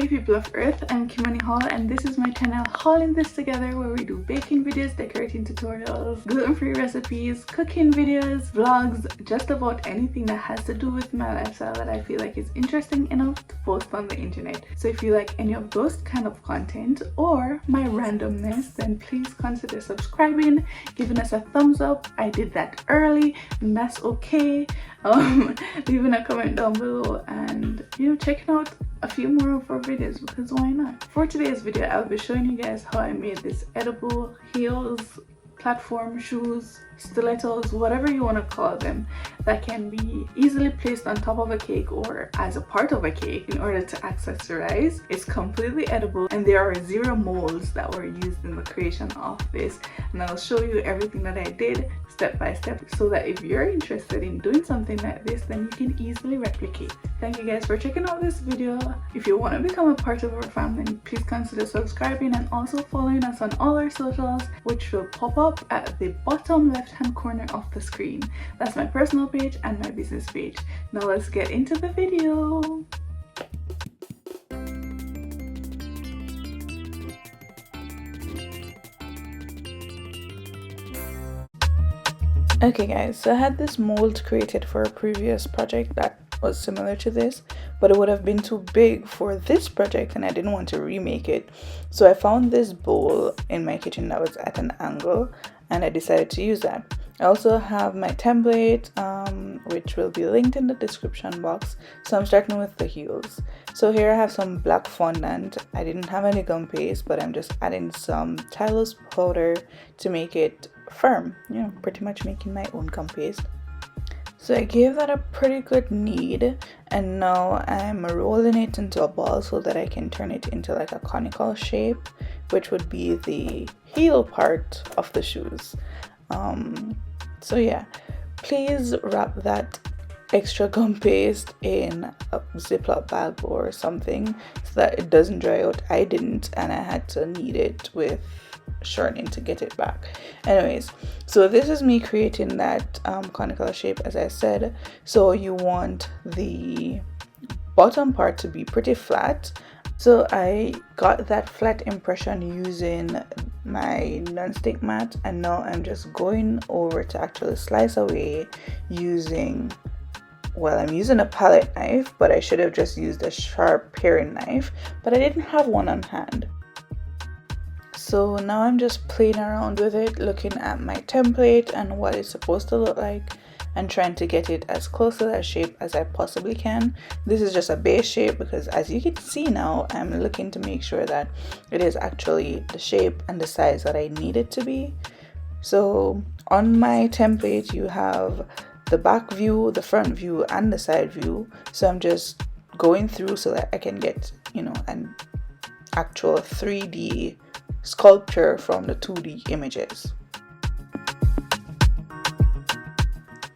Hey people of Earth, I'm Kimani Hall and this is my channel Hauling This Together, where we do baking videos, decorating tutorials, gluten-free recipes, cooking videos, vlogs, just about anything that has to do with my lifestyle that I feel like is interesting enough to post on the internet. So if you like any of those kind of content or my randomness, then please consider subscribing, giving us a thumbs up. I did that early and that's okay. Leaving a comment down below and checking out a few more of our videos, because why not? For today's video, I'll be showing you guys how I made this edible heels, platform shoes, stilettos, whatever you want to call them, that can be easily placed on top of a cake or as a part of a cake in order to accessorize. It's completely edible and there are 0 molds that were used in the creation of this, and I'll show you everything that I did step by step so that if you're interested in doing something like this, then you can easily replicate. Thank you guys for checking out this video. If you want to become a part of our family, please consider subscribing and also following us on all our socials, which will pop up at the bottom left hand corner of the screen. That's my personal page and my business page. Now let's get into the video. Okay guys, so I had this mold created for a previous project that was similar to this, but it would have been too big for this project and I didn't want to remake it. So I found this bowl in my kitchen that was at an angle and I decided to use that. I also have my template, which will be linked in the description box. So I'm starting with the heels. So here I have some black fondant. I didn't have any gum paste, but I'm just adding some Tylose powder to make it firm, pretty much making my own gum paste. So I gave that a pretty good knead, and now I'm rolling it into a ball so that I can turn it into like a conical shape, which would be the heel part of the shoes. So yeah, please wrap that extra gum paste in a Ziploc bag or something so that it doesn't dry out. I didn't, and I had to knead it with shortening to get it back. Anyways, so this is me creating that conical shape, as I said. So you want the bottom part to be pretty flat. So I got that flat impression using my non-stick mat, and now I'm just going over to actually slice away using, well, I'm using a palette knife, but I should have just used a sharp paring knife, but I didn't have one on hand. So now I'm just playing around with it, looking at my template and what it's supposed to look like, and trying to get it as close to that shape as I possibly can. This is just a base shape because, as you can see now, I'm looking to make sure that it is actually the shape and the size that I need it to be. So on my template you have the back view, the front view, and the side view. So I'm just going through so that I can get an actual 3D sculpture from the 2D images.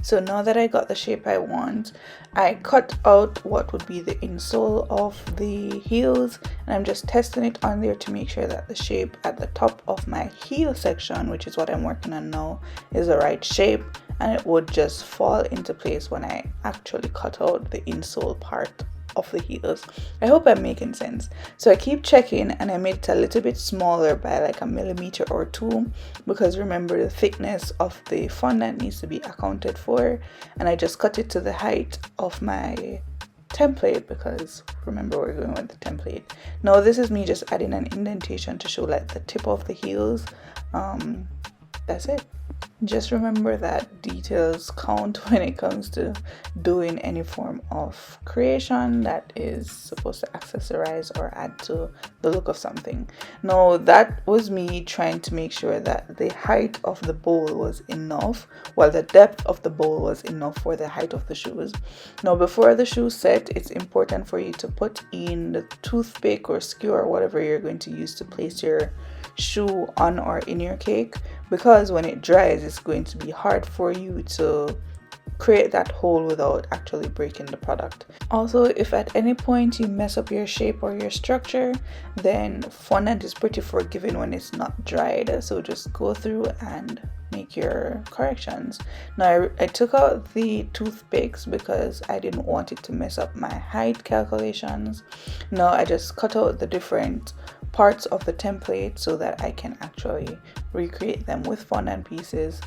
So now that I got the shape I want, I cut out what would be the insole of the heels, and I'm just testing it on there to make sure that the shape at the top of my heel section, which is what I'm working on now, is the right shape, and it would just fall into place when I actually cut out the insole part of the heels. I hope I'm making sense. So I keep checking, and I made it a little bit smaller by like a millimeter or 2, because remember, the thickness of the fondant needs to be accounted for, and I just cut it to the height of my template because remember, we're going with the template. Now this is me just adding an indentation to show like the tip of the heels. That's it. Just remember that details count when it comes to doing any form of creation that is supposed to accessorize or add to the look of something. Now that was me trying to make sure that the height of the bowl was enough, while the depth of the bowl was enough for the height of the shoes. Now before the shoe set, it's important for you to put in the toothpick or skewer, whatever you're going to use to place your shoe on or in your cake, because when it dries it's going to be hard for you to create that hole without actually breaking the product. Also, if at any point you mess up your shape or your structure, then fondant is pretty forgiving when it's not dried, so just go through and make your corrections. Now I took out the toothpicks because I didn't want it to mess up my height calculations. Now I just cut out the different parts of the template so that I can actually recreate them with fondant pieces.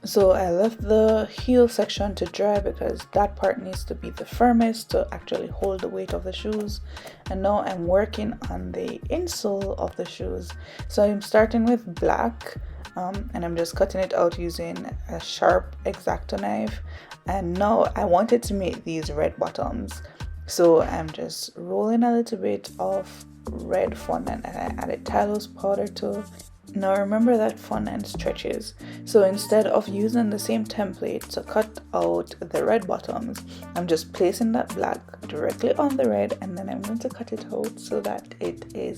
So I left the heel section to dry because that part needs to be the firmest to actually hold the weight of the shoes. And now I'm working on the insole of the shoes. So I'm starting with black, and I'm just cutting it out using a sharp X-Acto knife. And now I wanted to make these red bottoms, so I'm just rolling a little bit of red fondant, and I added Tylose powder too. Now remember that fondant stretches, so instead of using the same template to cut out the red bottoms, I'm just placing that black directly on the red, and then I'm going to cut it out so that it is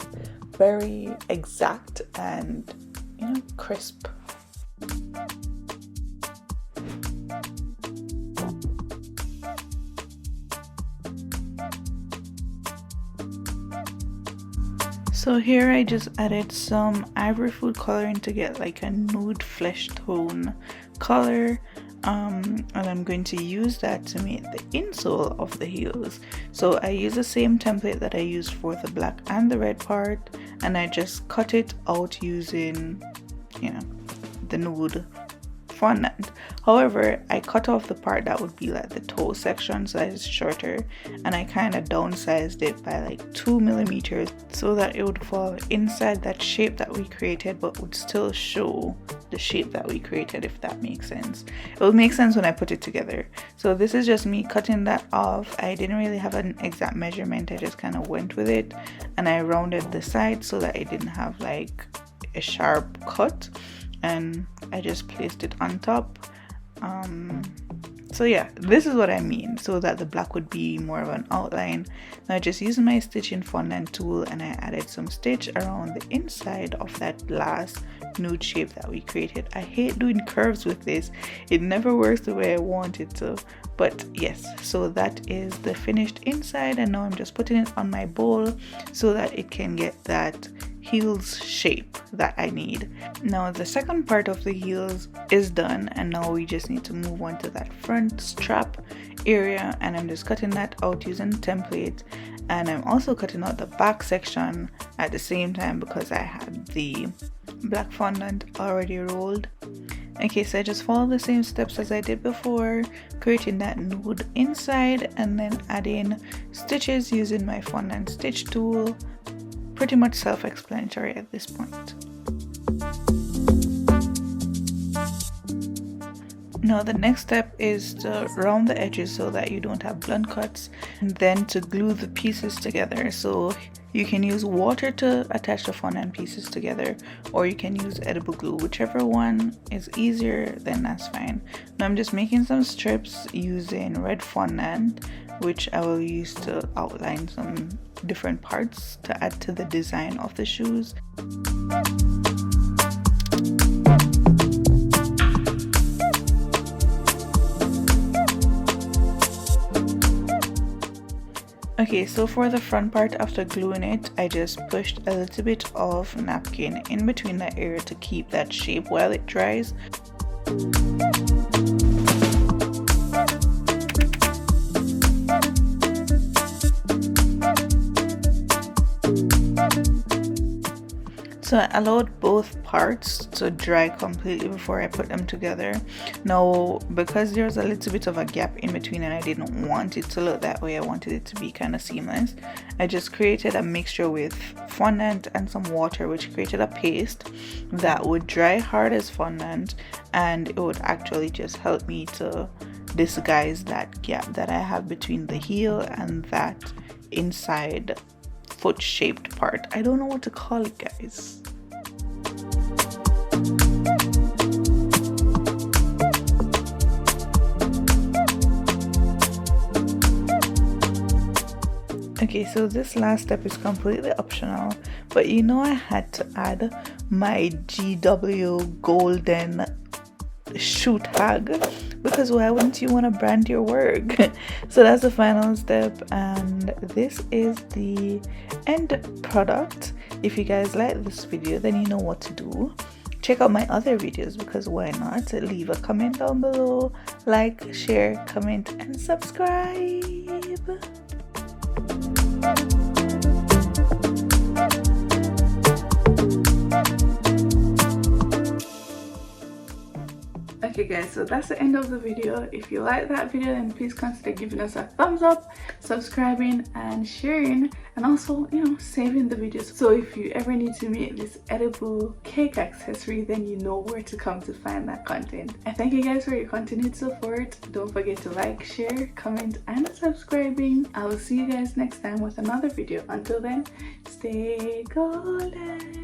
very exact and, you know, crisp. So here I just added some ivory food coloring to get like a nude flesh tone color, and I'm going to use that to make the insole of the heels. So I use the same template that I used for the black and the red part, and I just cut it out using, you know, the nude fondant. However, I cut off the part that would be like the toe section, so that is shorter, and I kind of downsized it by like 2 millimeters so that it would fall inside that shape that we created but would still show the shape that we created, if that makes sense. It will make sense when I put it together. So this is just me cutting that off. I didn't really have an exact measurement, I just kind of went with it, and I rounded the side so that it didn't have like a sharp cut, and I just placed it on top. So yeah, this is what I mean, so that the black would be more of an outline. Now I just used my stitching fondant tool, and I added some stitch around the inside of that last nude shape that we created. I hate doing curves with this, it never works the way I want it to, but yes, so that is the finished inside, and now I'm just putting it on my bowl so that it can get that heels shape that I need. Now the second part of the heels is done, and now we just need to move on to that front strap area, and I'm just cutting that out using the template, and I'm also cutting out the back section at the same time because I had the black fondant already rolled. Okay, so I just follow the same steps as I did before, creating that nude inside and then adding stitches using my fondant stitch tool. Pretty much self-explanatory at this point. Now the next step is to round the edges so that you don't have blunt cuts, and then to glue the pieces together. So you can use water to attach the fondant pieces together, or you can use edible glue. Whichever one is easier, then that's fine. Now I'm just making some strips using red fondant, which I will use to outline some different parts to add to the design of the shoes. Okay, so for the front part, after gluing it, I just pushed a little bit of napkin in between that area to keep that shape while it dries. So I allowed both parts to dry completely before I put them together. Now, because there's a little bit of a gap in between and I didn't want it to look that way, I wanted it to be kind of seamless, I just created a mixture with fondant and some water, which created a paste that would dry hard as fondant, and it would actually just help me to disguise that gap that I have between the heel and that inside foot shaped part. I don't know what to call it, guys. Okay, so this last step is completely optional, but you know I had to add my GW golden shoe tag, because why wouldn't you want to brand your work? So that's the final step, and this is the end product. If you guys like this video, then you know what to do. check out my other videos, because why not? Leave a comment down below, like, share, comment, and subscribe. Okay guys, so that's the end of the video. If you like that video, then please consider giving us a thumbs up, subscribing and sharing, and also, you know, saving the videos. So if you ever need to make this edible cake accessory, then you know where to come to find that content. And thank you guys for your continued support. Don't forget to like, share, comment, and subscribing. I will see you guys next time with another video. Until then, stay golden.